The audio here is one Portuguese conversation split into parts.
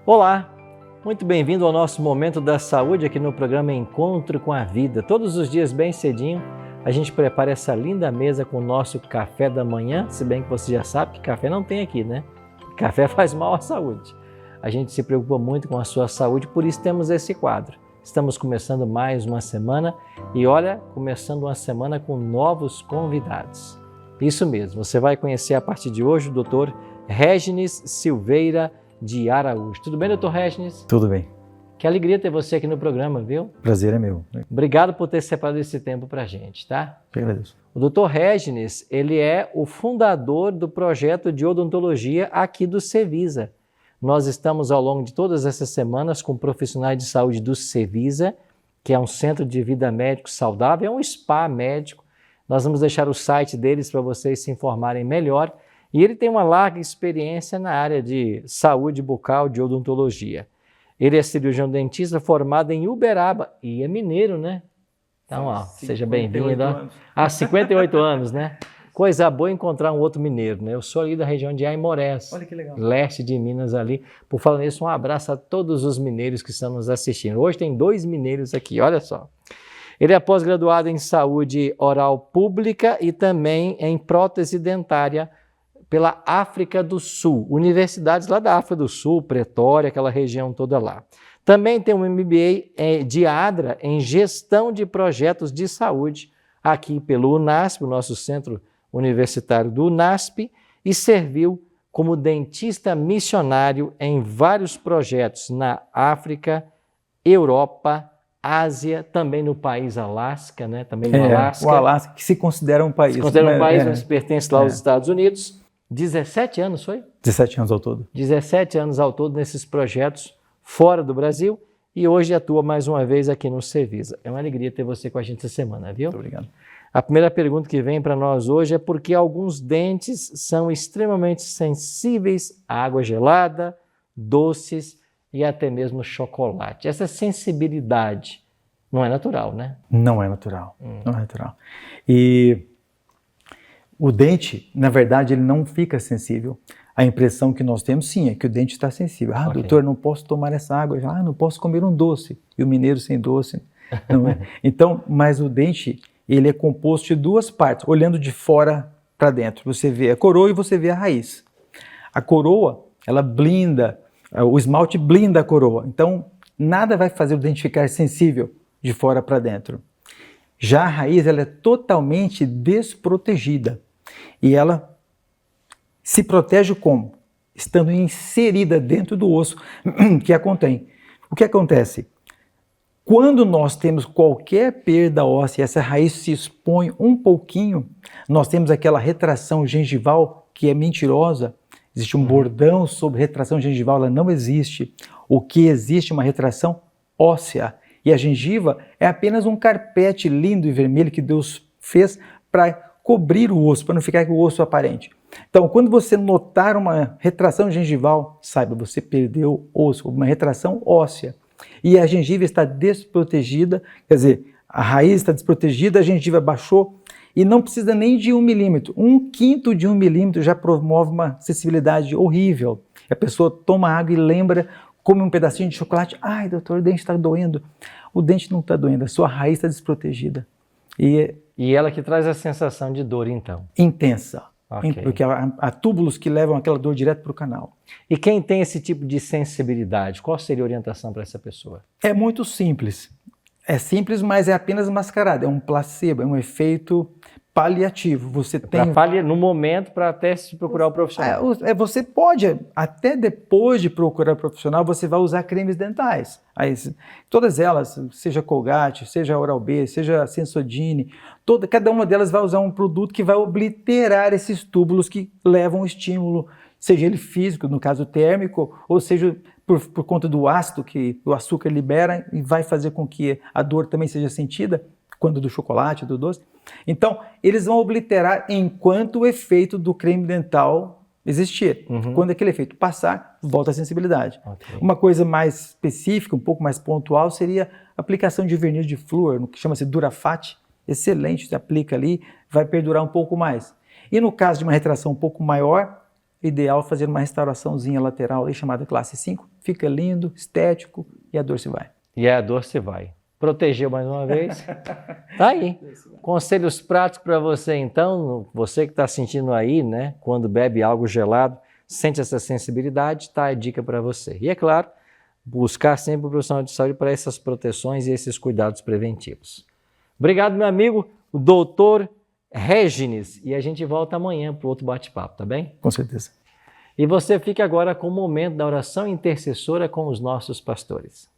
Olá, muito bem-vindo ao nosso Momento da Saúde aqui no programa Encontro com a Vida. Todos os dias bem cedinho a gente prepara essa linda mesa com o nosso café da manhã, se bem que você já sabe que café não tem aqui, né? Café faz mal à saúde. A gente se preocupa muito com a sua saúde, por isso temos esse quadro. Estamos começando mais uma semana e olha, começando uma semana com novos convidados. Isso mesmo, você vai conhecer a partir de hoje o Dr. Regines Silveira de Araújo. Tudo bem, doutor Regines? Tudo bem. Que alegria ter você aqui no programa, viu? Prazer é meu. Obrigado por ter separado esse tempo pra gente, tá? Eu agradeço. O doutor Regines, ele é o fundador do projeto de odontologia aqui do Cevisa. Nós estamos ao longo de todas essas semanas com profissionais de saúde do Cevisa, que é um centro de vida médico saudável, é um spa médico. Nós vamos deixar o site deles para vocês se informarem melhor. E ele tem uma larga experiência na área de saúde bucal, de odontologia. Ele é cirurgião dentista formado em Uberaba e é mineiro, né? Então, ó, seja bem-vindo. Há 58 anos, né? Coisa boa encontrar um outro mineiro, né? Eu sou ali da região de Aimorés, Olha que legal. Leste de Minas ali. Por falar nisso, um abraço a todos os mineiros que estão nos assistindo. Hoje tem 2 mineiros aqui, olha só. Ele é pós-graduado em saúde oral pública e também em prótese dentária pela África do Sul, universidades lá da África do Sul, Pretória, aquela região toda lá. Também tem um MBA de ADRA em gestão de projetos de saúde aqui pelo UNASP, o nosso centro universitário do UNASP, e serviu como dentista missionário em vários projetos na África, Europa, Ásia, também no país Alasca, né? Também no Alasca. O Alasca, que se considera um país. Se considera um país, mas pertence lá aos Estados Unidos. 17 anos, foi? 17 anos ao todo. 17 anos ao todo nesses projetos fora do Brasil e hoje atua mais uma vez aqui no Cevisa. É uma alegria ter você com a gente essa semana, viu? Muito obrigado. A primeira pergunta que vem para nós hoje é por que alguns dentes são extremamente sensíveis à água gelada, doces e até mesmo chocolate. Essa sensibilidade não é natural, né? Não é natural, não é natural. E o dente, na verdade, ele não fica sensível. A impressão que nós temos, sim, é que o dente está sensível. Ah, Ok. doutor, não posso tomar essa água. Ah, não posso comer um doce. E o mineiro sem doce, não é? Então, mas o dente, ele é composto de 2 partes, olhando de fora para dentro. Você vê a coroa e você vê a raiz. A coroa, ela blinda, o esmalte blinda a coroa. Então, nada vai fazer o dente ficar sensível de fora para dentro. Já a raiz, ela é totalmente desprotegida. E ela se protege como? Estando inserida dentro do osso que a contém. O que acontece? Quando nós temos qualquer perda óssea, essa raiz se expõe um pouquinho, nós temos aquela retração gengival que é mentirosa. Existe um bordão sobre retração gengival, ela não existe. O que existe é uma retração óssea. E a gengiva é apenas um carpete lindo e vermelho que Deus fez para cobrir o osso, para não ficar com o osso aparente. Então, quando você notar uma retração gengival, saiba, você perdeu osso, uma retração óssea. E a gengiva está desprotegida, quer dizer, a raiz está desprotegida, a gengiva baixou e não precisa nem de 1 milímetro. 1/5 de 1 milímetro já promove uma sensibilidade horrível. A pessoa toma água e lembra, come um pedacinho de chocolate, ai doutor, o dente está doendo. O dente não está doendo, a sua raiz está desprotegida. E ela que traz a sensação de dor, então. Intensa. Ok. Porque há túbulos que levam aquela dor direto para o canal. E quem tem esse tipo de sensibilidade, qual seria a orientação para essa pessoa? É muito simples. É simples, mas é apenas mascarado. É um placebo, é um efeito paliativo. Você tem... No momento, para até se procurar o profissional. Você pode, até depois de procurar o profissional, você vai usar cremes dentais. Todas elas, seja Colgate, seja Oral-B, seja Sensodyne, cada uma delas vai usar um produto que vai obliterar esses túbulos que levam o estímulo, seja ele físico, no caso térmico, ou seja por conta do ácido que o açúcar libera e vai fazer com que a dor também seja sentida, quando do chocolate, do doce. Então, eles vão obliterar enquanto o efeito do creme dental existir. Quando aquele efeito passar, volta a sensibilidade. Okay. Uma coisa mais específica, um pouco mais pontual, seria a aplicação de verniz de flúor, no que chama-se Durafat. Excelente, se aplica ali, vai perdurar um pouco mais. E no caso de uma retração um pouco maior, o ideal é fazer uma restauraçãozinha lateral aí, chamada classe 5. Fica lindo, estético e a dor se vai. E a dor se vai. Protegeu mais uma vez. Tá aí. Conselhos práticos para você então, você que está sentindo aí, né, quando bebe algo gelado, sente essa sensibilidade, tá a dica para você. E é claro, buscar sempre o profissional de saúde para essas proteções e esses cuidados preventivos. Obrigado, meu amigo, o doutor Regines. E a gente volta amanhã para o outro bate-papo, tá bem? Com certeza. E você fica agora com o momento da oração intercessora com os nossos pastores.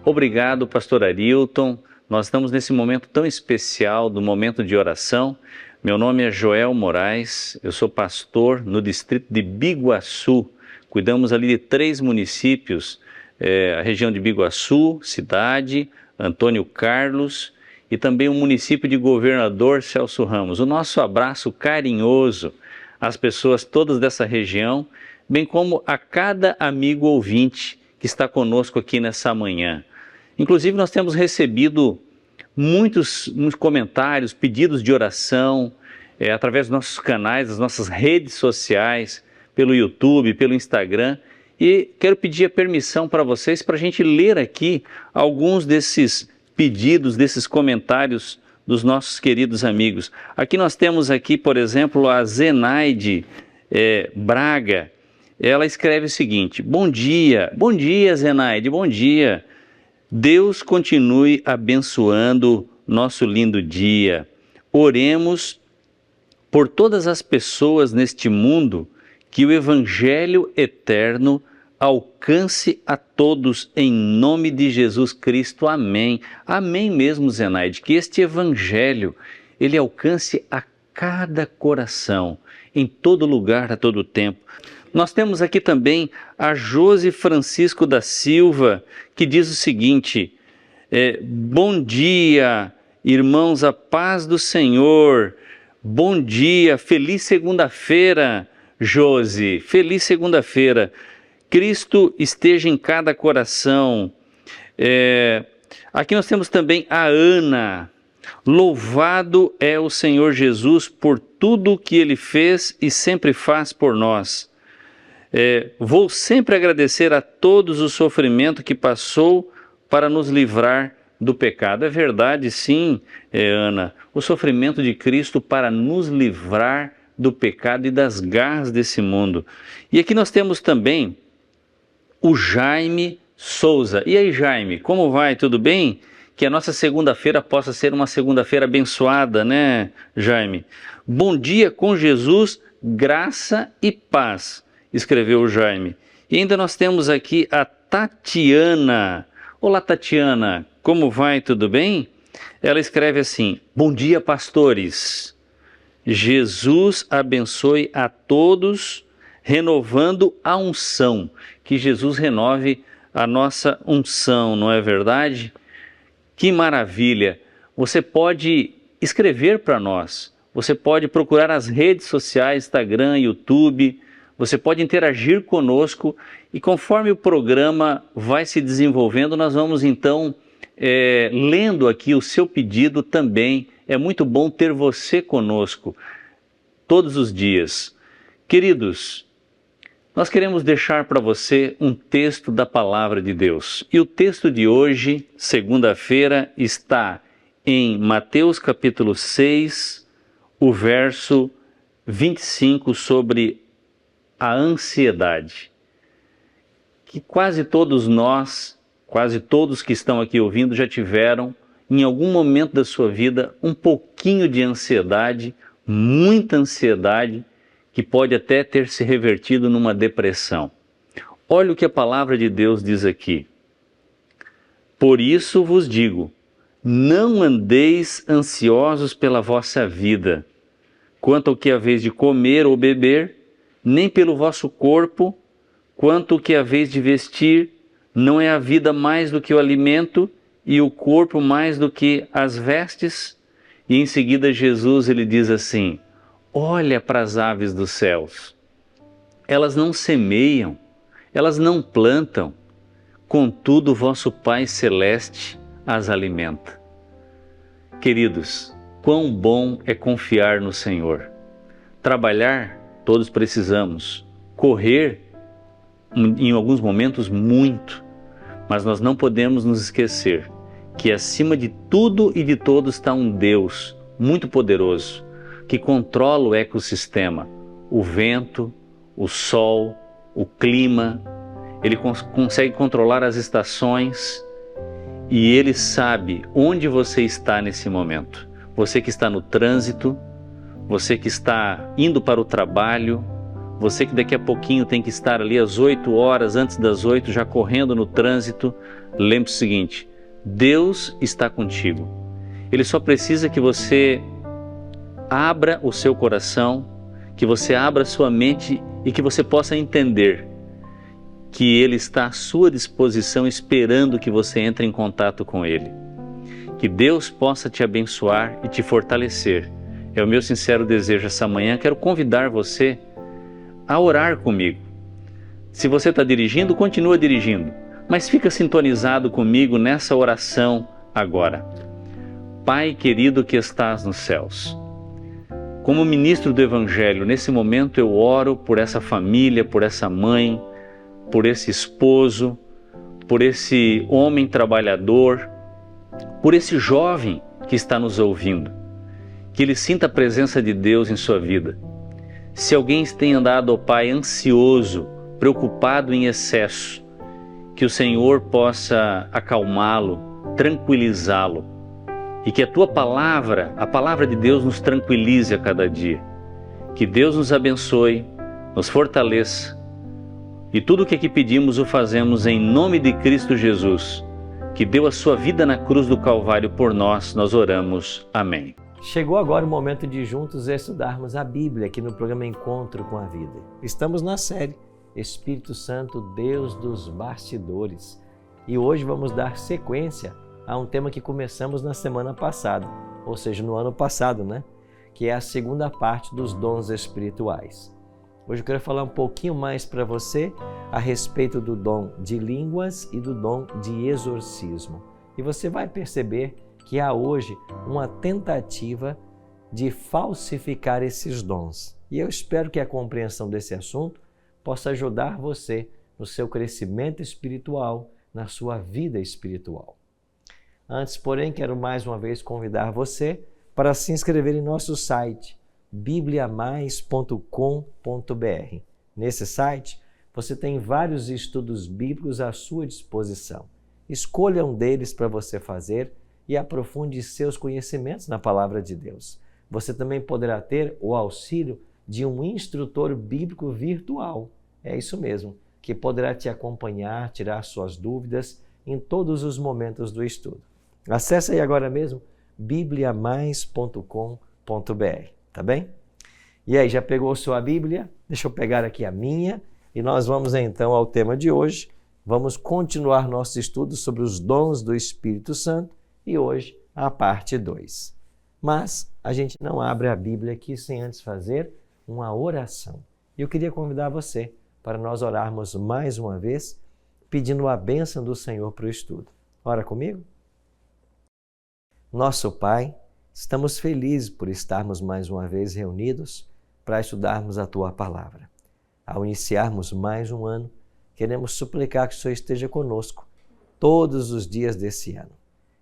Obrigado, pastor Arilton. Nós estamos nesse momento tão especial do momento de oração. Meu nome é Joel Moraes, eu sou pastor no distrito de Biguaçu. Cuidamos ali de 3 municípios, a região de Biguaçu, cidade, Antônio Carlos e também o município de Governador Celso Ramos. O nosso abraço carinhoso às pessoas todas dessa região, bem como a cada amigo ouvinte que está conosco aqui nessa manhã. Inclusive, nós temos recebido muitos comentários, pedidos de oração, através dos nossos canais, das nossas redes sociais, pelo YouTube, pelo Instagram. E quero pedir a permissão para vocês para a gente ler aqui alguns desses pedidos, desses comentários dos nossos queridos amigos. Aqui nós temos aqui, por exemplo, a Zenaide Braga. Ela escreve o seguinte: bom dia Zenaide, bom dia. Deus continue abençoando nosso lindo dia. Oremos por todas as pessoas neste mundo, que o Evangelho eterno alcance a todos em nome de Jesus Cristo. Amém. Amém mesmo, Zenaide, que este Evangelho, ele alcance a cada coração, em todo lugar, a todo tempo. Nós temos aqui também a Josi Francisco da Silva, que diz o seguinte: bom dia, irmãos, a paz do Senhor. Bom dia, feliz segunda-feira, Josi, feliz segunda-feira. Cristo esteja em cada coração. Aqui nós temos também a Ana. Louvado é o Senhor Jesus por tudo o que Ele fez e sempre faz por nós. Vou sempre agradecer a todos o sofrimento que passou para nos livrar do pecado. É verdade, sim, Ana, o sofrimento de Cristo para nos livrar do pecado e das garras desse mundo. E aqui nós temos também o Jaime Souza. E aí, Jaime, como vai? Tudo bem? Que a nossa segunda-feira possa ser uma segunda-feira abençoada, né, Jaime? Bom dia com Jesus, graça e paz, escreveu o Jaime. E ainda nós temos aqui a Tatiana. Olá, Tatiana, como vai? Tudo bem? Ela escreve assim: bom dia, pastores. Jesus abençoe a todos, renovando a unção. Que Jesus renove a nossa unção, não é verdade? Que maravilha! Você pode escrever para nós, você pode procurar as redes sociais, Instagram, YouTube, você pode interagir conosco e conforme o programa vai se desenvolvendo, nós vamos então lendo aqui o seu pedido também. É muito bom ter você conosco todos os dias. Queridos, nós queremos deixar para você um texto da Palavra de Deus. E o texto de hoje, segunda-feira, está em Mateus capítulo 6, o verso 25, sobre a ansiedade. Que quase todos nós, quase todos que estão aqui ouvindo já tiveram, em algum momento da sua vida, um pouquinho de ansiedade, muita ansiedade, que pode até ter se revertido numa depressão. Olha o que a palavra de Deus diz aqui. Por isso vos digo, não andeis ansiosos pela vossa vida, quanto ao que haveis de comer ou beber, nem pelo vosso corpo, quanto ao que haveis de vestir. Não é a vida mais do que o alimento e o corpo mais do que as vestes? E em seguida Jesus ele diz assim: olha para as aves dos céus, elas não semeiam, elas não plantam, contudo o vosso Pai Celeste as alimenta. Queridos, quão bom é confiar no Senhor. Trabalhar, todos precisamos. Correr, em alguns momentos, muito. Mas nós não podemos nos esquecer que acima de tudo e de todos está um Deus muito poderoso, que controla o ecossistema, o vento, o sol, o clima. Ele consegue controlar as estações e Ele sabe onde você está nesse momento. Você que está no trânsito, você que está indo para o trabalho, você que daqui a pouquinho tem que estar ali às 8 horas, antes das 8, já correndo no trânsito, lembre o seguinte: Deus está contigo. Ele só precisa que você abra o seu coração, que você abra a sua mente e que você possa entender que Ele está à sua disposição, esperando que você entre em contato com Ele. Que Deus possa te abençoar e te fortalecer. É o meu sincero desejo essa manhã. Quero convidar você a orar comigo. Se você está dirigindo, continua dirigindo, mas fica sintonizado comigo nessa oração agora. Pai querido que estás nos céus, como ministro do Evangelho, nesse momento eu oro por essa família, por essa mãe, por esse esposo, por esse homem trabalhador, por esse jovem que está nos ouvindo, que ele sinta a presença de Deus em sua vida. Se alguém tem andado, ó Pai, ansioso, preocupado em excesso, que o Senhor possa acalmá-lo, tranquilizá-lo, e que a Tua palavra, a palavra de Deus, nos tranquilize a cada dia. Que Deus nos abençoe, nos fortaleça, e tudo o que aqui pedimos o fazemos em nome de Cristo Jesus, que deu a sua vida na cruz do Calvário por nós oramos. Amém. Chegou agora o momento de juntos estudarmos a Bíblia aqui no programa Encontro com a Vida. Estamos na série Espírito Santo, Deus dos Bastidores. E hoje vamos dar sequência a um tema que começamos na semana passada, ou seja, no ano passado, né? Que é a segunda parte dos dons espirituais. Hoje eu quero falar um pouquinho mais para você a respeito do dom de línguas e do dom de exorcismo. E você vai perceber que há hoje uma tentativa de falsificar esses dons. E eu espero que a compreensão desse assunto possa ajudar você no seu crescimento espiritual, na sua vida espiritual. Antes, porém, quero mais uma vez convidar você para se inscrever em nosso site, bibliamais.com.br. Nesse site, você tem vários estudos bíblicos à sua disposição. Escolha um deles para você fazer e aprofunde seus conhecimentos na Palavra de Deus. Você também poderá ter o auxílio de um instrutor bíblico virtual. É isso mesmo, que poderá te acompanhar, tirar suas dúvidas em todos os momentos do estudo. Acesse aí agora mesmo bibliamais.com.br, tá bem? E aí, já pegou sua Bíblia? Deixa eu pegar aqui a minha e nós vamos então ao tema de hoje. Vamos continuar nosso estudo sobre os dons do Espírito Santo e hoje a parte 2. Mas a gente não abre a Bíblia aqui sem antes fazer uma oração. E eu queria convidar você para nós orarmos mais uma vez, pedindo a bênção do Senhor para o estudo. Ora comigo? Nosso Pai, estamos felizes por estarmos mais uma vez reunidos para estudarmos a Tua Palavra. Ao iniciarmos mais um ano, queremos suplicar que o Senhor esteja conosco todos os dias desse ano.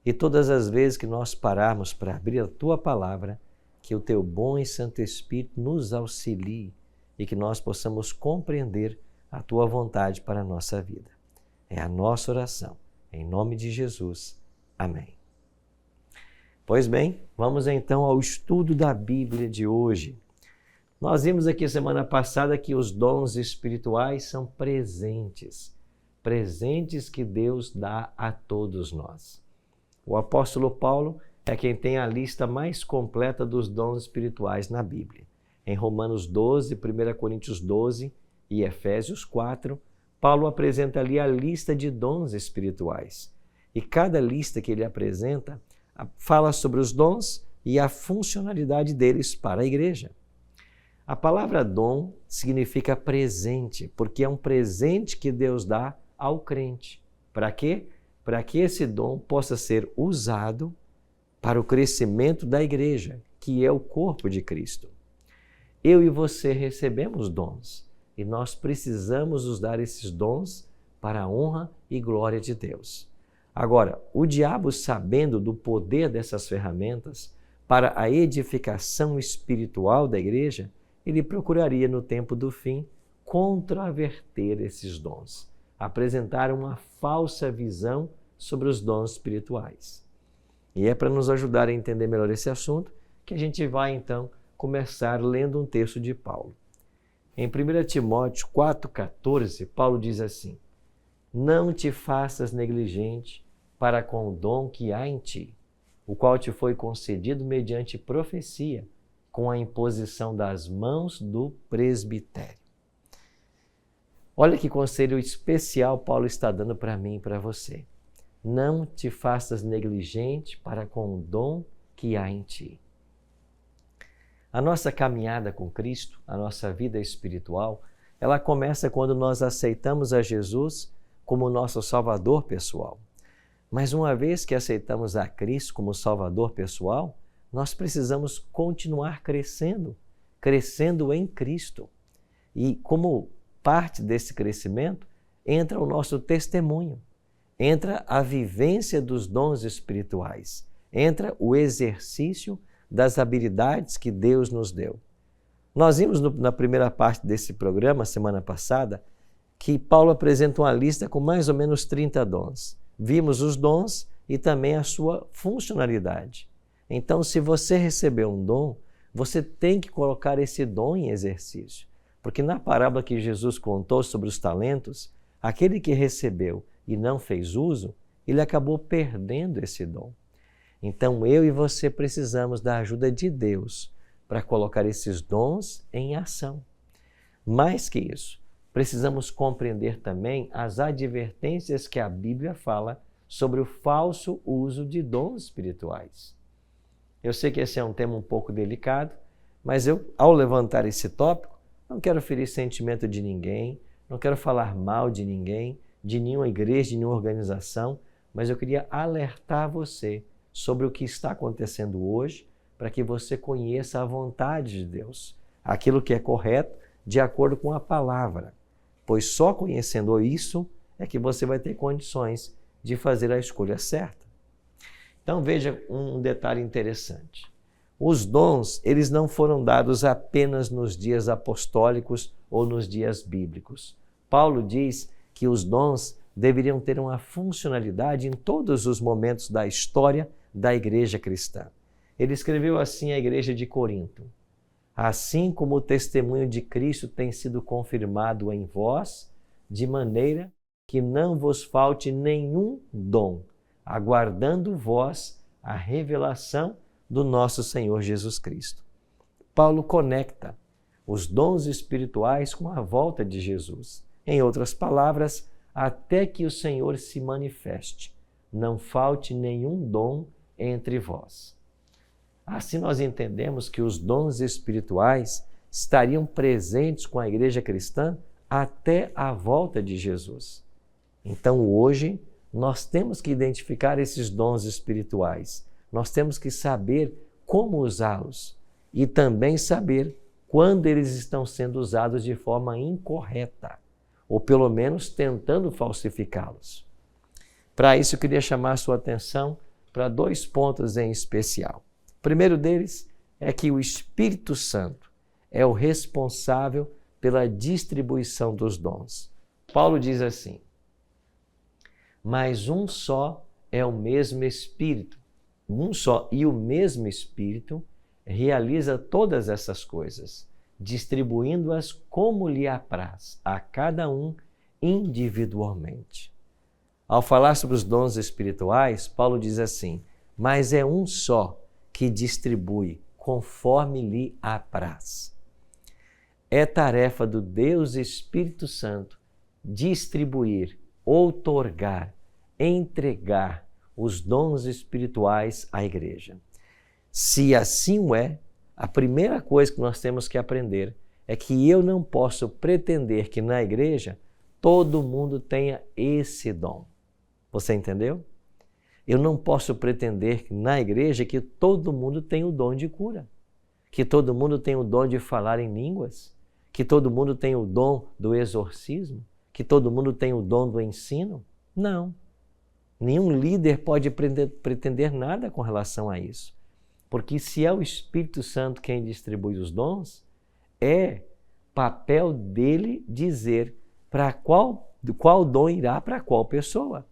E todas as vezes que nós pararmos para abrir a Tua Palavra, que o Teu bom e Santo Espírito nos auxilie e que nós possamos compreender a Tua vontade para a nossa vida. É a nossa oração. Em nome de Jesus. Amém. Pois bem, vamos então ao estudo da Bíblia de hoje. Nós vimos aqui semana passada que os dons espirituais são presentes que Deus dá a todos nós. O apóstolo Paulo é quem tem a lista mais completa dos dons espirituais na Bíblia. Em Romanos 12, 1 Coríntios 12 e Efésios 4, Paulo apresenta ali a lista de dons espirituais. E cada lista que ele apresenta fala sobre os dons e a funcionalidade deles para a igreja. A palavra dom significa presente, porque é um presente que Deus dá ao crente. Para quê? Para que esse dom possa ser usado para o crescimento da igreja, que é o corpo de Cristo. eu e você recebemos dons e nós precisamos nos dar esses dons para a honra e glória de Deus. Agora, o diabo, sabendo do poder dessas ferramentas para a edificação espiritual da igreja, ele procuraria no tempo do fim contraverter esses dons, apresentar uma falsa visão sobre os dons espirituais. E é para nos ajudar a entender melhor esse assunto que a gente vai então começar lendo um texto de Paulo. Em 1 Timóteo 4,14, Paulo diz assim: não te faças negligente para com o dom que há em ti, o qual te foi concedido mediante profecia, com a imposição das mãos do presbitério. Olha que conselho especial Paulo está dando para mim e para você. Não te faças negligente para com o dom que há em ti. A nossa caminhada com Cristo, a nossa vida espiritual, ela começa quando nós aceitamos a Jesus como nosso Salvador pessoal. Mas uma vez que aceitamos a Cristo como Salvador pessoal, nós precisamos continuar crescendo em Cristo. E como parte desse crescimento, entra o nosso testemunho, entra a vivência dos dons espirituais, entra o exercício das habilidades que Deus nos deu. Nós vimos na primeira parte desse programa, semana passada, que Paulo apresenta uma lista com mais ou menos 30 dons. Vimos os dons e também a sua funcionalidade. Então, se você recebeu um dom, você tem que colocar esse dom em exercício. Porque na parábola que Jesus contou sobre os talentos, aquele que recebeu e não fez uso, ele acabou perdendo esse dom. Então, eu e você precisamos da ajuda de Deus para colocar esses dons em ação. Mais que isso, precisamos compreender também as advertências que a Bíblia fala sobre o falso uso de dons espirituais. Eu sei que esse é um tema um pouco delicado, mas eu, ao levantar esse tópico, não quero ferir sentimento de ninguém, não quero falar mal de ninguém, de nenhuma igreja, de nenhuma organização, mas eu queria alertar você sobre o que está acontecendo hoje, para que você conheça a vontade de Deus, aquilo que é correto de acordo com a palavra, pois só conhecendo isso é que você vai ter condições de fazer a escolha certa. Então veja um detalhe interessante. Os dons, eles não foram dados apenas nos dias apostólicos ou nos dias bíblicos. Paulo diz que os dons deveriam ter uma funcionalidade em todos os momentos da história da igreja cristã. Ele escreveu assim à igreja de Corinto: assim como o testemunho de Cristo tem sido confirmado em vós, de maneira que não vos falte nenhum dom, aguardando vós a revelação do nosso Senhor Jesus Cristo. Paulo conecta os dons espirituais com a volta de Jesus. Em outras palavras, até que o Senhor se manifeste, não falte nenhum dom entre vós. Assim nós entendemos que os dons espirituais estariam presentes com a igreja cristã até a volta de Jesus. Então hoje nós temos que identificar esses dons espirituais, nós temos que saber como usá-los e também saber quando eles estão sendo usados de forma incorreta, ou pelo menos tentando falsificá-los. Para isso eu queria chamar a sua atenção para 2 pontos em especial. O primeiro deles é que o Espírito Santo é o responsável pela distribuição dos dons. Paulo diz assim: mas um só é o mesmo Espírito, um só e o mesmo Espírito realiza todas essas coisas, distribuindo-as como lhe apraz, a cada um individualmente. Ao falar sobre os dons espirituais, Paulo diz assim: mas é um só que distribui conforme lhe apraz. É tarefa do Deus Espírito Santo distribuir, outorgar, entregar os dons espirituais à igreja. Se assim o é, a primeira coisa que nós temos que aprender é que eu não posso pretender que na igreja todo mundo tenha esse dom. Você entendeu? Eu não posso pretender que na igreja que todo mundo tenha o dom de cura, Que todo mundo tem o dom de falar em línguas? Que todo mundo tem o dom do exorcismo? Que todo mundo tem o dom do ensino? Não. Nenhum líder pode pretender nada com relação a isso. Porque se é o Espírito Santo quem distribui os dons, é papel dele dizer qual dom irá para qual pessoa.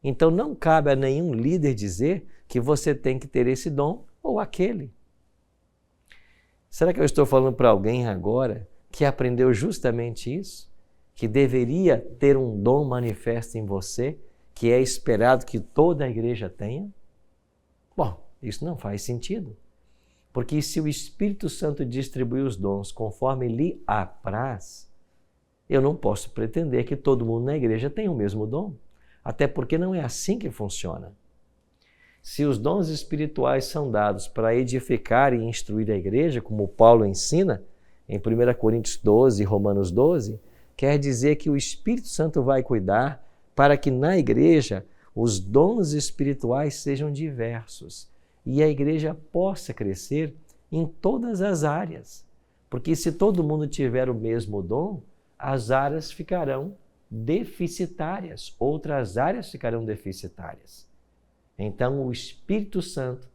Então não cabe a nenhum líder dizer que você tem que ter esse dom ou aquele. Será que eu estou falando para alguém agora que aprendeu justamente isso? Que deveria ter um dom manifesto em você, que é esperado que toda a igreja tenha? Bom, isso não faz sentido. Porque se o Espírito Santo distribui os dons conforme lhe apraz, eu não posso pretender que todo mundo na igreja tenha o mesmo dom. Até porque não é assim que funciona. Se os dons espirituais são dados para edificar e instruir a igreja, como Paulo ensina em 1 Coríntios 12 e Romanos 12, quer dizer que o Espírito Santo vai cuidar para que na igreja os dons espirituais sejam diversos e a igreja possa crescer em todas as áreas. Porque se todo mundo tiver o mesmo dom, as áreas ficarão deficitárias, outras áreas ficarão deficitárias. Então, o Espírito Santo,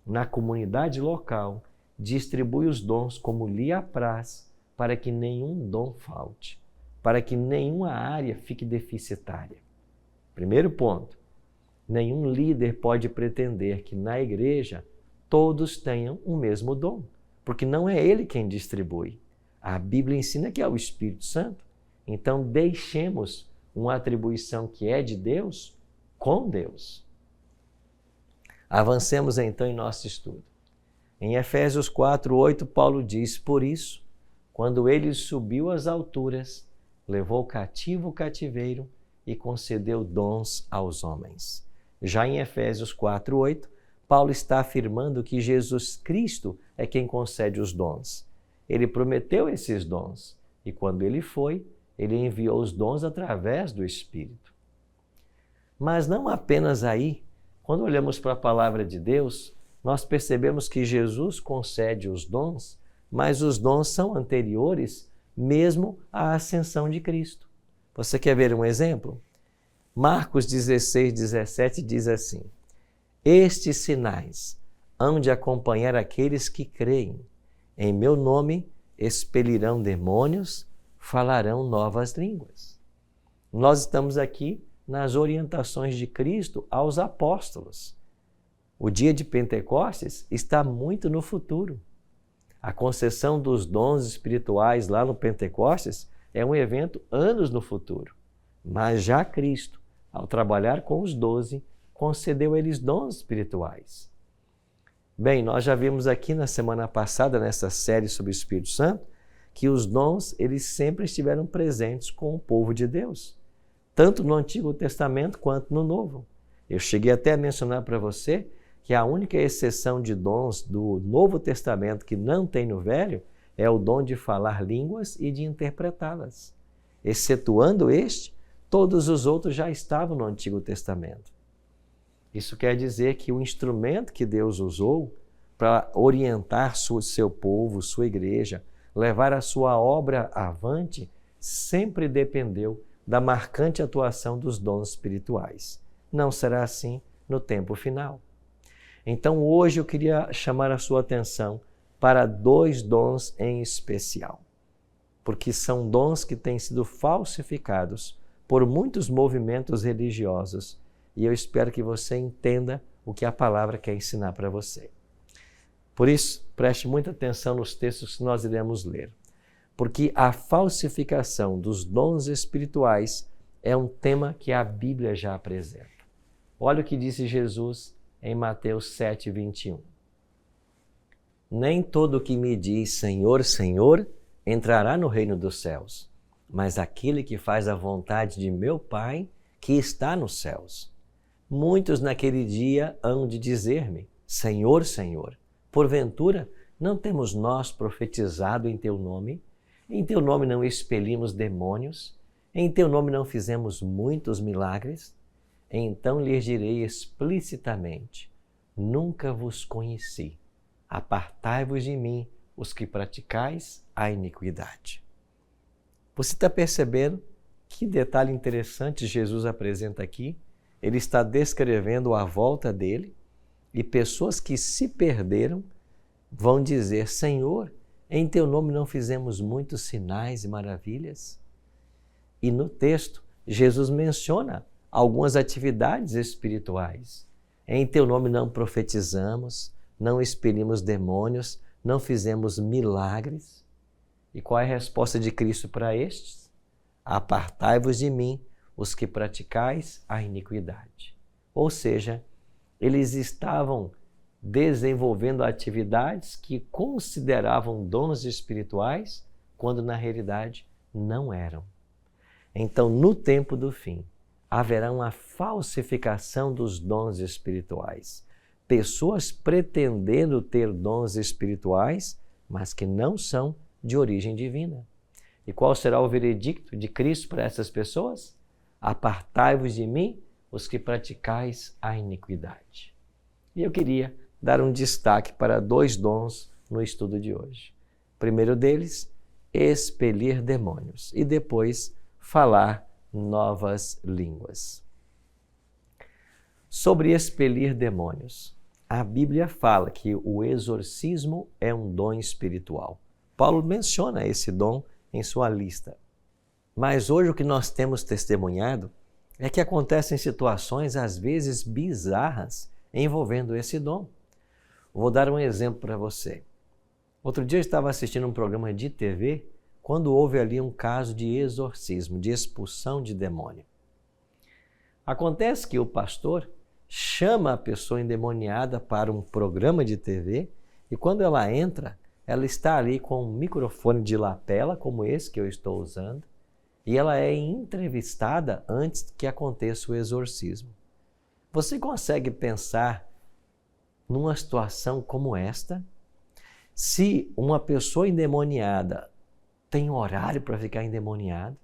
na comunidade local, distribui os dons como lhe apraz, para que nenhum dom falte, para que nenhuma área fique deficitária. Primeiro ponto, nenhum líder pode pretender que na igreja todos tenham o mesmo dom, porque não é ele quem distribui. A Bíblia ensina que é o Espírito Santo. Então, deixemos uma atribuição que é de Deus com Deus. Avancemos então em nosso estudo. Em Efésios 4:8, Paulo diz: por isso, quando ele subiu às alturas, levou cativo o cativeiro e concedeu dons aos homens. Já em Efésios 4:8, Paulo está afirmando que Jesus Cristo é quem concede os dons. Ele prometeu esses dons e quando ele foi, ele enviou os dons através do Espírito. Mas não apenas aí. Quando olhamos para a palavra de Deus, nós percebemos que Jesus concede os dons, mas os dons são anteriores mesmo à ascensão de Cristo. Você quer ver um exemplo? Marcos 16:17 diz assim: estes sinais hão de acompanhar aqueles que creem. Em meu nome expelirão demônios, falarão novas línguas. Nós estamos aqui nas orientações de Cristo aos apóstolos. O dia de Pentecostes está muito no futuro. A concessão dos dons espirituais lá no Pentecostes é um evento anos no futuro. Mas já Cristo, ao trabalhar com os 12, concedeu a eles dons espirituais. Bem, nós já vimos aqui na semana passada, nessa série sobre o Espírito Santo, que os dons, eles sempre estiveram presentes com o povo de Deus, tanto no Antigo Testamento quanto no Novo. Eu cheguei até a mencionar para você que a única exceção de dons do Novo Testamento que não tem no Velho é o dom de falar línguas e de interpretá-las. Excetuando este, todos os outros já estavam no Antigo Testamento. Isso quer dizer que o instrumento que Deus usou para orientar seu povo, sua igreja, levar a sua obra avante, sempre dependeu da marcante atuação dos dons espirituais. Não será assim no tempo final. Então, hoje eu queria chamar a sua atenção para 2 dons em especial, porque são dons que têm sido falsificados por muitos movimentos religiosos e eu espero que você entenda o que a palavra quer ensinar para você. Por isso, preste muita atenção nos textos que nós iremos ler, porque a falsificação dos dons espirituais é um tema que a Bíblia já apresenta. Olha o que disse Jesus em Mateus 7:21. Nem todo que me diz Senhor, Senhor, entrará no reino dos céus, mas aquele que faz a vontade de meu Pai que está nos céus. Muitos naquele dia hão de dizer-me, Senhor, Senhor, porventura não temos nós profetizado em teu nome? Em teu nome não expelimos demônios? Em teu nome não fizemos muitos milagres? Então lhes direi explicitamente, nunca vos conheci. Apartai-vos de mim, os que praticais a iniquidade. Você está percebendo que detalhe interessante Jesus apresenta aqui? Ele está descrevendo a volta dele e pessoas que se perderam vão dizer: Senhor, em teu nome não fizemos muitos sinais e maravilhas? E no texto, Jesus menciona algumas atividades espirituais. Em teu nome não profetizamos, não expelimos demônios, não fizemos milagres. E qual é a resposta de Cristo para estes? Apartai-vos de mim, os que praticais a iniquidade. Ou seja, eles estavam desenvolvendo atividades que consideravam dons espirituais, quando na realidade não eram. Então, no tempo do fim, haverá uma falsificação dos dons espirituais. Pessoas pretendendo ter dons espirituais, mas que não são de origem divina. E qual será o veredicto de Cristo para essas pessoas? Apartai-vos de mim, os que praticais a iniquidade. E eu queria dar um destaque para 2 dons no estudo de hoje. O primeiro deles, expelir demônios. E depois, falar novas línguas. Sobre expelir demônios, a Bíblia fala que o exorcismo é um dom espiritual. Paulo menciona esse dom em sua lista. Mas hoje o que nós temos testemunhado é que acontecem situações às vezes bizarras envolvendo esse dom. Vou dar um exemplo para você. Outro dia eu estava assistindo um programa de TV quando houve ali um caso de exorcismo, de expulsão de demônio. Acontece que o pastor chama a pessoa endemoniada para um programa de TV e quando ela entra, ela está ali com um microfone de lapela, como esse que eu estou usando, e ela é entrevistada antes que aconteça o exorcismo. Você consegue pensar numa situação como esta? Se uma pessoa endemoniada tem horário para ficar endemoniado,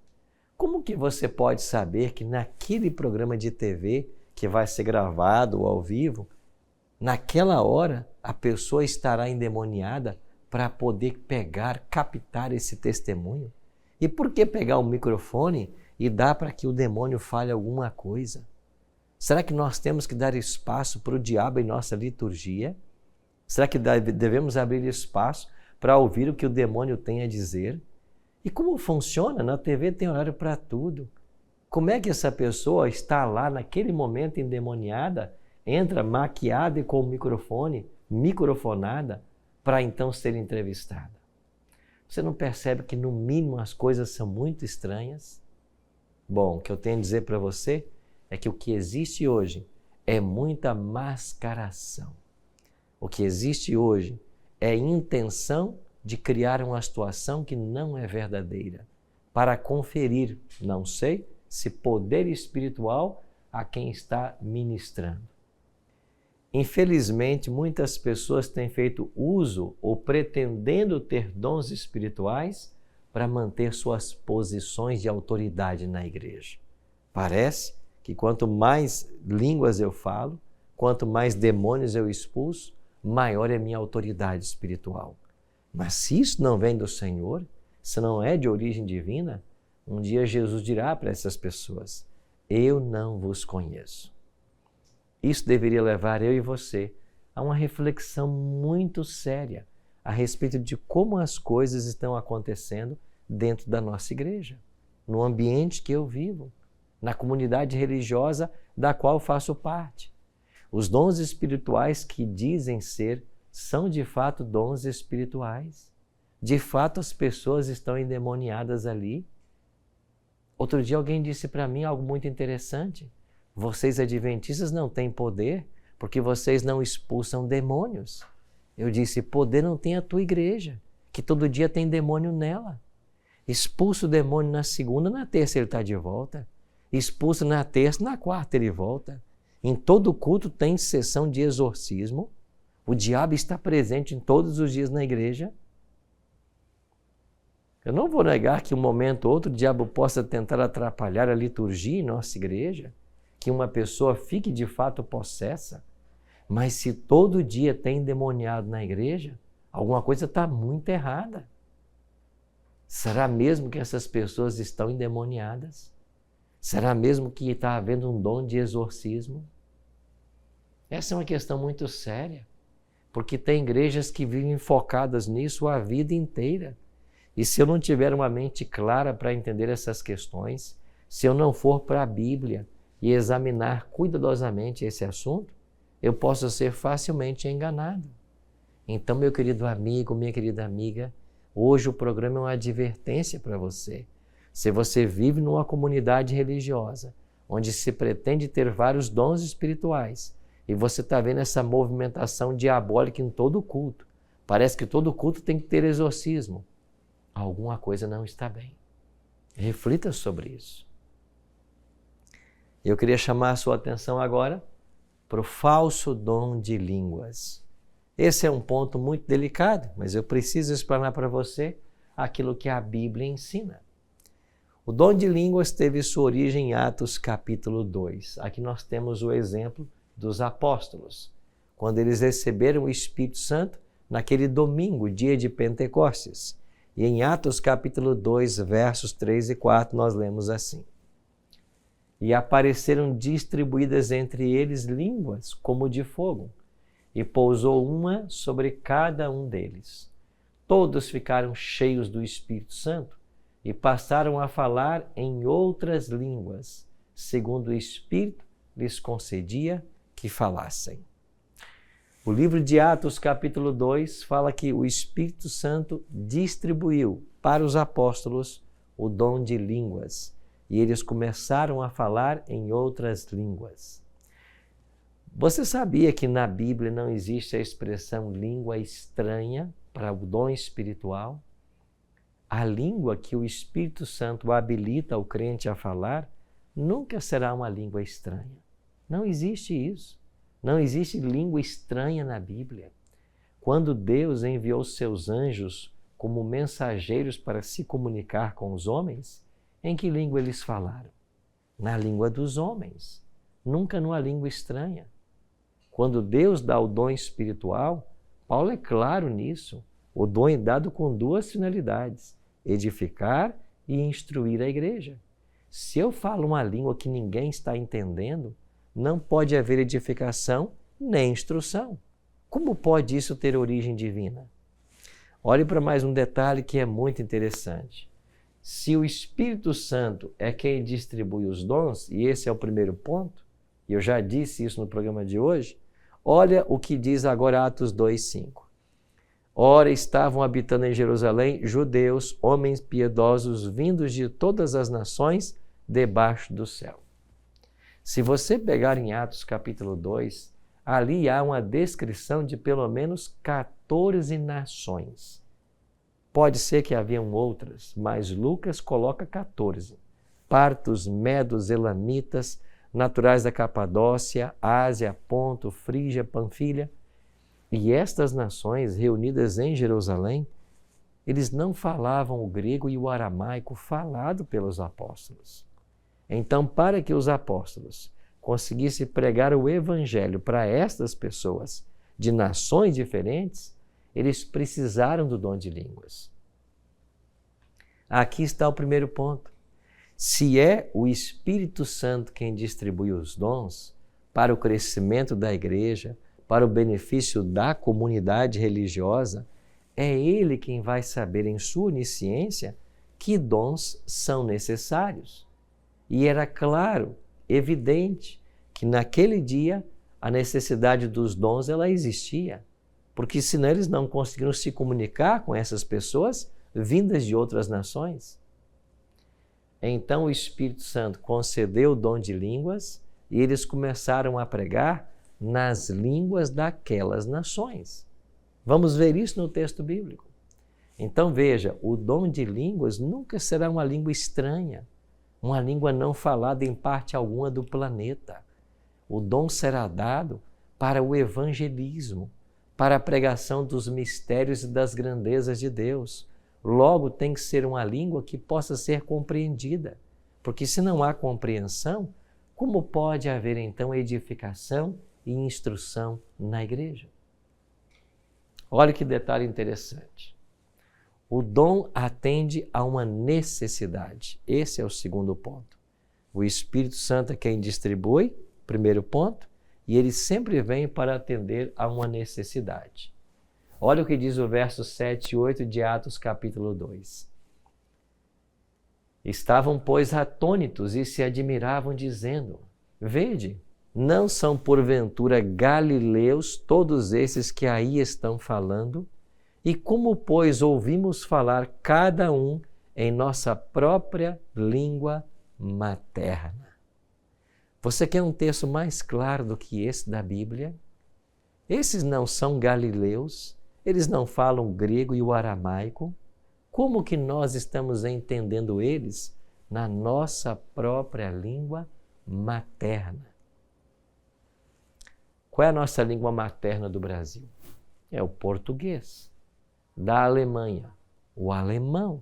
como que você pode saber que naquele programa de TV que vai ser gravado ou ao vivo, naquela hora a pessoa estará endemoniada para poder captar esse testemunho? E por que pegar o microfone e dar para que o demônio fale alguma coisa? Será que nós temos que dar espaço para o diabo em nossa liturgia? Será que devemos abrir espaço para ouvir o que o demônio tem a dizer? E como funciona? Na TV tem horário para tudo. Como é que essa pessoa está lá naquele momento endemoniada, entra maquiada e com o microfone, microfonada, para então ser entrevistada? Você não percebe que no mínimo as coisas são muito estranhas? Bom, o que eu tenho a dizer para você é que o que existe hoje é muita mascaração. O que existe hoje é intenção de criar uma situação que não é verdadeira, para conferir, não sei, se poder espiritual a quem está ministrando. Infelizmente, muitas pessoas têm feito uso ou pretendendo ter dons espirituais para manter suas posições de autoridade na igreja. Parece que quanto mais línguas eu falo, quanto mais demônios eu expulso, maior é minha autoridade espiritual. Mas se isso não vem do Senhor, se não é de origem divina, um dia Jesus dirá para essas pessoas: eu não vos conheço. Isso deveria levar eu e você a uma reflexão muito séria a respeito de como as coisas estão acontecendo dentro da nossa igreja, no ambiente que eu vivo, na comunidade religiosa da qual faço parte. Os dons espirituais que dizem ser são de fato dons espirituais. De fato, as pessoas estão endemoniadas ali. Outro dia alguém disse para mim algo muito interessante. Vocês adventistas não têm poder porque vocês não expulsam demônios. Eu disse: poder não tem a tua igreja, que todo dia tem demônio nela. Expulsa o demônio na segunda, na terça ele está de volta. Expulsa na terça, na quarta ele volta. Em todo culto tem sessão de exorcismo. O diabo está presente em todos os dias na igreja. Eu não vou negar que um momento ou outro o diabo possa tentar atrapalhar a liturgia em nossa igreja, que uma pessoa fique de fato possessa. Mas se todo dia tem endemoniado na igreja, Alguma coisa está muito errada. Será mesmo que essas pessoas estão endemoniadas? Será mesmo que está havendo um dom de exorcismo? Essa é uma questão muito séria, porque tem igrejas que vivem focadas nisso a vida inteira. E se eu não tiver uma mente clara para entender essas questões, se eu não for para a Bíblia e examinar cuidadosamente esse assunto, eu posso ser facilmente enganado. Então, meu querido amigo, minha querida amiga, hoje o programa é uma advertência para você. Se você vive numa comunidade religiosa, onde se pretende ter vários dons espirituais, e você está vendo essa movimentação diabólica em todo culto, parece que todo culto tem que ter exorcismo, alguma coisa não está bem. Reflita sobre isso. Eu queria chamar a sua atenção agora para o falso dom de línguas. Esse é um ponto muito delicado, mas eu preciso explanar para você aquilo que a Bíblia ensina. O dom de línguas teve sua origem em Atos capítulo 2. Aqui nós temos o exemplo dos apóstolos, quando eles receberam o Espírito Santo naquele domingo, dia de Pentecostes. E em Atos capítulo 2, versos 3 e 4, nós lemos assim: E apareceram distribuídas entre eles línguas como de fogo, e pousou uma sobre cada um deles. Todos ficaram cheios do Espírito Santo e passaram a falar em outras línguas, segundo o Espírito lhes concedia que falassem. O livro de Atos, capítulo 2, fala que o Espírito Santo distribuiu para os apóstolos o dom de línguas e eles começaram a falar em outras línguas. Você sabia que na Bíblia não existe a expressão língua estranha para o dom espiritual? A língua que o Espírito Santo habilita o crente a falar nunca será uma língua estranha. Não existe isso. Não existe língua estranha na Bíblia. Quando Deus enviou seus anjos como mensageiros para se comunicar com os homens, em que língua eles falaram? Na língua dos homens, nunca numa língua estranha. Quando Deus dá o dom espiritual, Paulo é claro nisso. O dom é dado com duas finalidades: edificar e instruir a igreja. Se eu falo uma língua que ninguém está entendendo, não pode haver edificação nem instrução. Como pode isso ter origem divina? Olhe para mais um detalhe que é muito interessante. Se o Espírito Santo é quem distribui os dons, e esse é o primeiro ponto, e eu já disse isso no programa de hoje, olha o que diz agora Atos 2:5. Ora, estavam habitando em Jerusalém judeus, homens piedosos, vindos de todas as nações debaixo do céu. Se você pegar em Atos capítulo 2, ali há uma descrição de pelo menos 14 nações. Pode ser que haviam outras, mas Lucas coloca 14. Partos, medos, elamitas, naturais da Capadócia, Ásia, Ponto, Frígia, Panfilha. E estas nações reunidas em Jerusalém, eles não falavam o grego e o aramaico falado pelos apóstolos. Então, para que os apóstolos conseguissem pregar o evangelho para estas pessoas de nações diferentes, eles precisaram do dom de línguas. Aqui está o primeiro ponto. Se é o Espírito Santo quem distribui os dons para o crescimento da igreja, para o benefício da comunidade religiosa, é Ele quem vai saber em sua onisciência que dons são necessários. E era claro, evidente, que naquele dia a necessidade dos dons ela existia, porque senão eles não conseguiram se comunicar com essas pessoas vindas de outras nações. Então o Espírito Santo concedeu o dom de línguas e eles começaram a pregar nas línguas daquelas nações. Vamos ver isso no texto bíblico. Então veja, o dom de línguas nunca será uma língua estranha, uma língua não falada em parte alguma do planeta. O dom será dado para o evangelismo, para a pregação dos mistérios e das grandezas de Deus. Logo, tem que ser uma língua que possa ser compreendida, porque se não há compreensão, como pode haver então edificação e instrução na igreja? Olha que detalhe interessante. O dom atende a uma necessidade. Esse é o segundo ponto. O Espírito Santo é quem distribui, primeiro ponto, e ele sempre vem para atender a uma necessidade. Olha o que diz o verso 7 e 8 de Atos capítulo 2. Estavam, pois, atônitos e se admiravam, dizendo: Vede, não são porventura galileus todos esses que aí estão falando? E como, pois, ouvimos falar cada um em nossa própria língua materna? Você quer um texto mais claro do que esse da Bíblia? Esses não são galileus, eles não falam grego e o aramaico. Como que nós estamos entendendo eles na nossa própria língua materna? Qual é a nossa língua materna do Brasil? É o português. Da Alemanha, o alemão.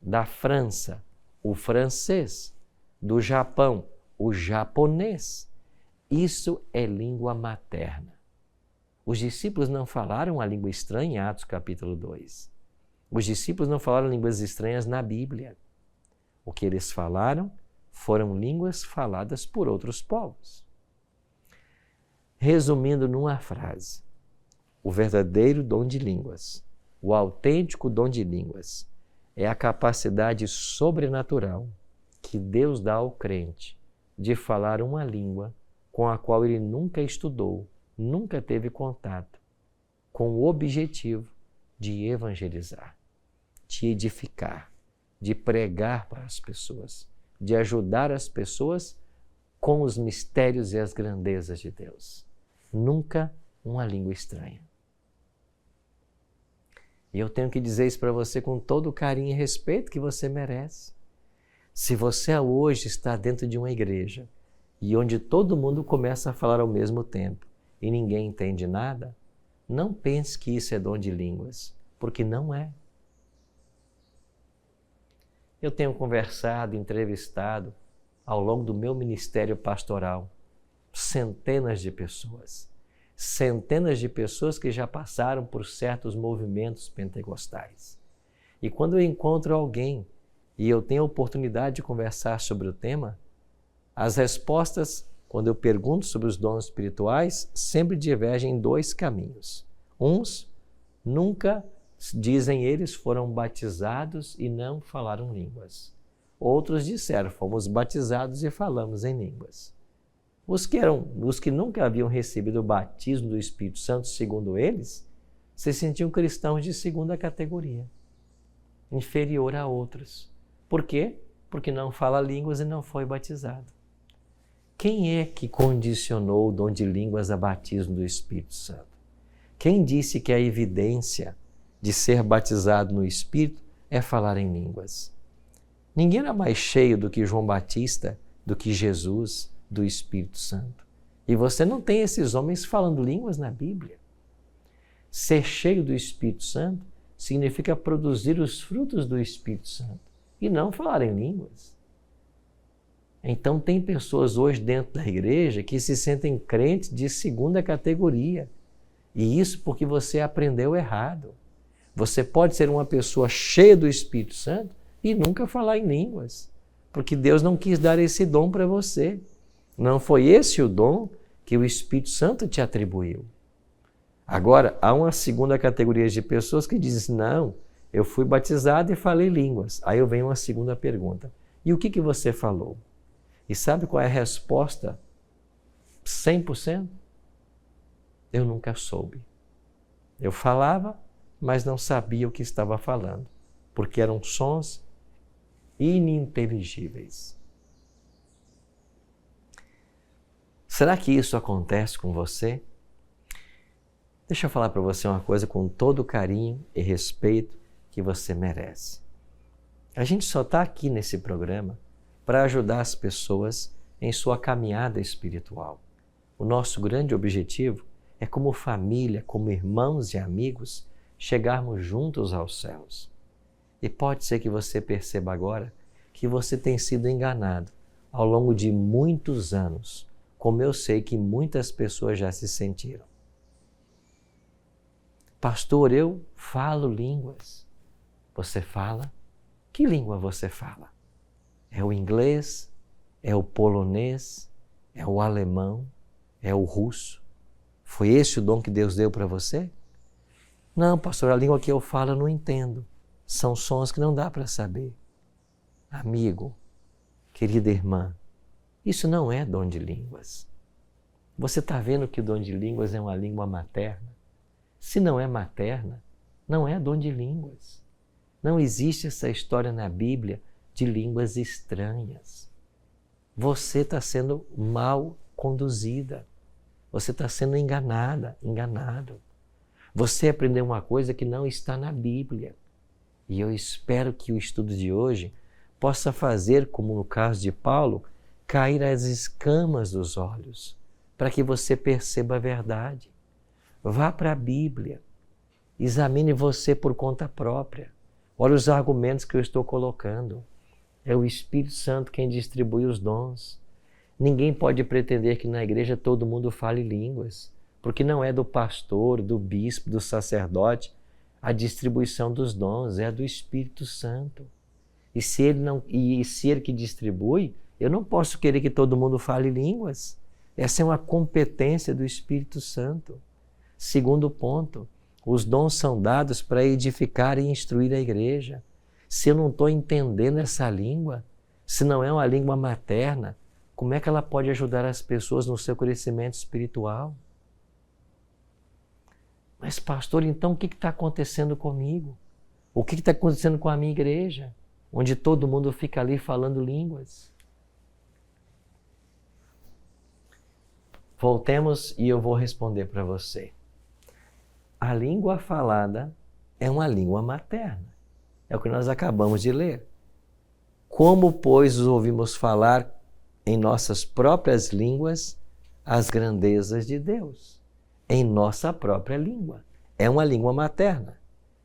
Da França, o francês. Do Japão, o japonês. Isso é língua materna. Os discípulos não falaram a língua estranha em Atos capítulo 2. Os discípulos não falaram línguas estranhas na Bíblia. O que eles falaram foram línguas faladas por outros povos. Resumindo numa frase, o verdadeiro dom de línguas, o autêntico dom de línguas, é a capacidade sobrenatural que Deus dá ao crente de falar uma língua com a qual ele nunca estudou, nunca teve contato, com o objetivo de evangelizar, de edificar, de pregar para as pessoas, de ajudar as pessoas com os mistérios e as grandezas de Deus. Nunca uma língua estranha. E eu tenho que dizer isso para você com todo o carinho e respeito que você merece. Se você hoje está dentro de uma igreja e onde todo mundo começa a falar ao mesmo tempo e ninguém entende nada, não pense que isso é dom de línguas, porque não é. Eu tenho conversado, entrevistado, ao longo do meu ministério pastoral, centenas de pessoas que já passaram por certos movimentos pentecostais. E quando eu encontro alguém e eu tenho a oportunidade de conversar sobre o tema, as respostas, quando eu pergunto sobre os dons espirituais, sempre divergem em dois caminhos. Uns nunca, dizem eles, foram batizados e não falaram línguas. Outros disseram, fomos batizados e falamos em línguas. Os que nunca haviam recebido o batismo do Espírito Santo, segundo eles, se sentiam cristãos de segunda categoria, inferior a outros. Por quê? Porque não fala línguas e não foi batizado. Quem é que condicionou o dom de línguas a batismo do Espírito Santo? Quem disse que a evidência de ser batizado no Espírito é falar em línguas? Ninguém era mais cheio do que João Batista, do que Jesus, do Espírito Santo. E você não tem esses homens falando línguas na Bíblia. Ser cheio do Espírito Santo significa produzir os frutos do Espírito Santo e não falar em línguas. Então tem pessoas hoje dentro da igreja que se sentem crentes de segunda categoria. E isso porque você aprendeu errado. Você pode ser uma pessoa cheia do Espírito Santo e nunca falar em línguas, porque Deus não quis dar esse dom para você. Não foi esse o dom que o Espírito Santo te atribuiu. Agora, há uma segunda categoria de pessoas que dizem, não, eu fui batizado e falei línguas. Aí eu venho uma segunda pergunta. E o que você falou? E sabe qual é a resposta? 100%? Eu nunca soube. Eu falava, mas não sabia o que estava falando, porque eram sons ininteligíveis. Será que isso acontece com você? Deixa eu falar para você uma coisa com todo o carinho e respeito que você merece. A gente só está aqui nesse programa para ajudar as pessoas em sua caminhada espiritual. O nosso grande objetivo é, como família, como irmãos e amigos, chegarmos juntos aos céus. E pode ser que você perceba agora que você tem sido enganado ao longo de muitos anos, como eu sei que muitas pessoas já se sentiram. Pastor, eu falo línguas. Você fala? Que língua você fala? É o inglês? É o polonês? É o alemão? É o russo? Foi esse o dom que Deus deu para você? Não, pastor, a língua que eu falo eu não entendo. São sons que não dá para saber. Amigo, querida irmã, isso não é dom de línguas. Você está vendo que o dom de línguas é uma língua materna? Se não é materna, não é dom de línguas. Não existe essa história na Bíblia de línguas estranhas. Você está sendo mal conduzida. Você está sendo enganada, enganado. Você aprendeu uma coisa que não está na Bíblia. E eu espero que o estudo de hoje possa fazer, como no caso de Paulo, cair as escamas dos olhos, para que você perceba a verdade. Vá para a Bíblia, examine você por conta própria. Olha os argumentos que eu estou colocando. É o Espírito Santo quem distribui os dons. Ninguém pode pretender que na igreja todo mundo fale línguas, porque não é do pastor, do bispo, do sacerdote a distribuição dos dons, é a do Espírito Santo. E se ele que distribui, eu não posso querer que todo mundo fale línguas. Essa é uma competência do Espírito Santo. Segundo ponto, os dons são dados para edificar e instruir a igreja. Se eu não estou entendendo essa língua, se não é uma língua materna, como é que ela pode ajudar as pessoas no seu crescimento espiritual? Mas pastor, então o que está acontecendo comigo? O que está acontecendo com a minha igreja? Onde todo mundo fica ali falando línguas? Voltemos e eu vou responder para você. A língua falada é uma língua materna. É o que nós acabamos de ler. Como, pois, os ouvimos falar em nossas próprias línguas as grandezas de Deus? Em nossa própria língua. É uma língua materna.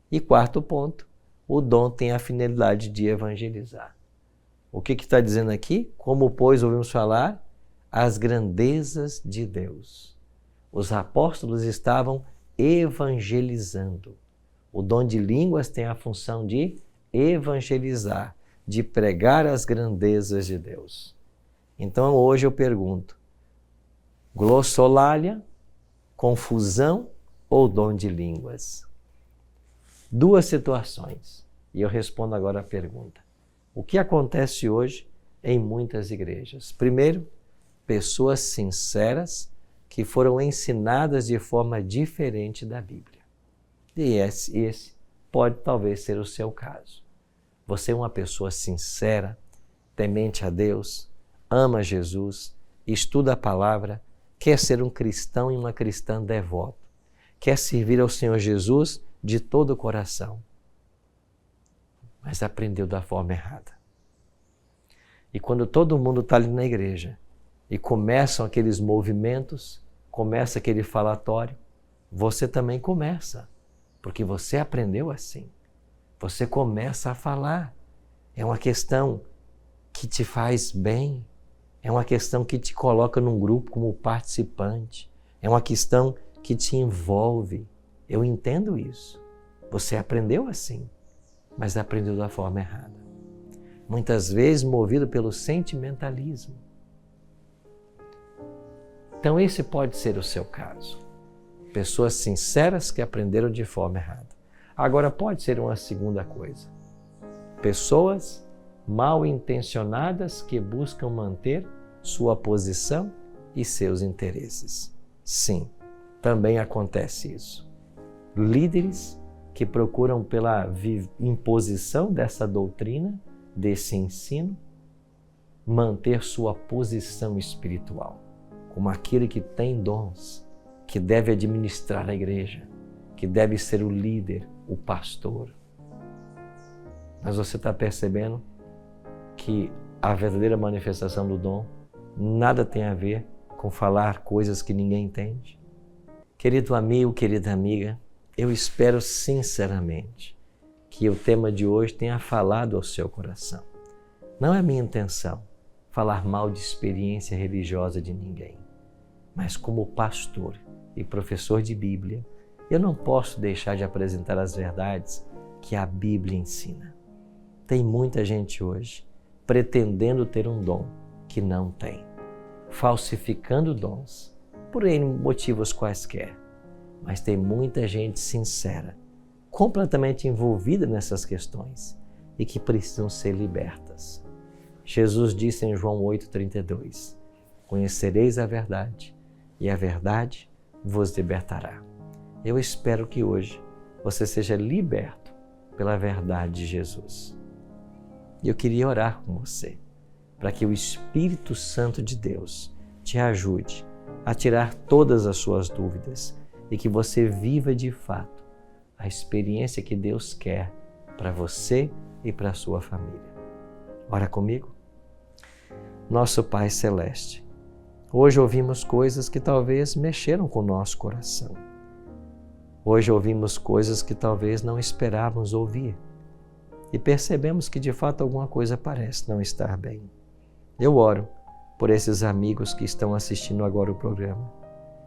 E quarto ponto, o dom tem a finalidade de evangelizar. O que está dizendo aqui? Como, pois, ouvimos falar as grandezas de Deus. Os apóstolos estavam evangelizando. O dom de línguas tem a função de evangelizar, de pregar as grandezas de Deus. Então hoje eu pergunto, glossolalia, confusão ou dom de línguas? Duas situações. E eu respondo agora a pergunta. O que acontece hoje em muitas igrejas? Primeiro, pessoas sinceras que foram ensinadas de forma diferente da Bíblia. E esse pode talvez ser o seu caso. Você é uma pessoa sincera, temente a Deus, ama Jesus, estuda a palavra, quer ser um cristão e uma cristã devoto, quer servir ao Senhor Jesus de todo o coração, mas aprendeu da forma errada. E quando todo mundo está ali na igreja e começam aqueles movimentos, começa aquele falatório, você também começa, porque você aprendeu assim. Você começa a falar. É uma questão que te faz bem, é uma questão que te coloca num grupo como participante, é uma questão que te envolve. Eu entendo isso. Você aprendeu assim, mas aprendeu da forma errada. Muitas vezes movido pelo sentimentalismo. Então esse pode ser o seu caso. Pessoas sinceras que aprenderam de forma errada. Agora pode ser uma segunda coisa. Pessoas mal intencionadas que buscam manter sua posição e seus interesses. Sim, também acontece isso. Líderes que procuram pela imposição dessa doutrina, desse ensino, manter sua posição espiritual, como aquele que tem dons, que deve administrar a igreja, que deve ser o líder, o pastor. Mas você está percebendo que a verdadeira manifestação do dom nada tem a ver com falar coisas que ninguém entende? Querido amigo, querida amiga, eu espero sinceramente que o tema de hoje tenha falado ao seu coração. Não é minha intenção falar mal de experiência religiosa de ninguém, mas como pastor e professor de Bíblia, eu não posso deixar de apresentar as verdades que a Bíblia ensina. Tem muita gente hoje pretendendo ter um dom que não tem, falsificando dons por N motivos quaisquer. Mas tem muita gente sincera, completamente envolvida nessas questões e que precisam ser libertas. Jesus disse em João 8,32: conhecereis a verdade e a verdade vos libertará. Eu espero que hoje você seja liberto pela verdade de Jesus. E eu queria orar com você, para que o Espírito Santo de Deus te ajude a tirar todas as suas dúvidas e que você viva de fato a experiência que Deus quer para você e para a sua família. Ora comigo. Nosso Pai Celeste, hoje ouvimos coisas que talvez mexeram com o nosso coração. Hoje ouvimos coisas que talvez não esperávamos ouvir e percebemos que de fato alguma coisa parece não estar bem. Eu oro por esses amigos que estão assistindo agora o programa,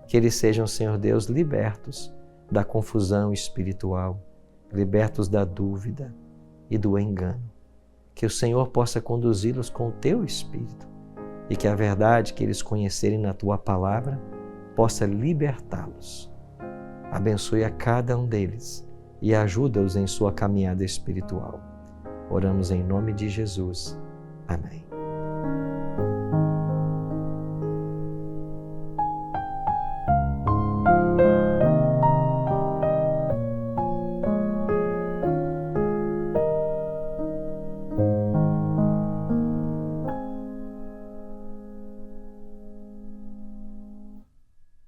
que eles sejam, Senhor Deus, libertos da confusão espiritual, libertos da dúvida e do engano. Que o Senhor possa conduzi-los com o Teu Espírito e que a verdade que eles conhecerem na Tua Palavra possa libertá-los. Abençoe a cada um deles e ajuda-os em sua caminhada espiritual. Oramos em nome de Jesus. Amém.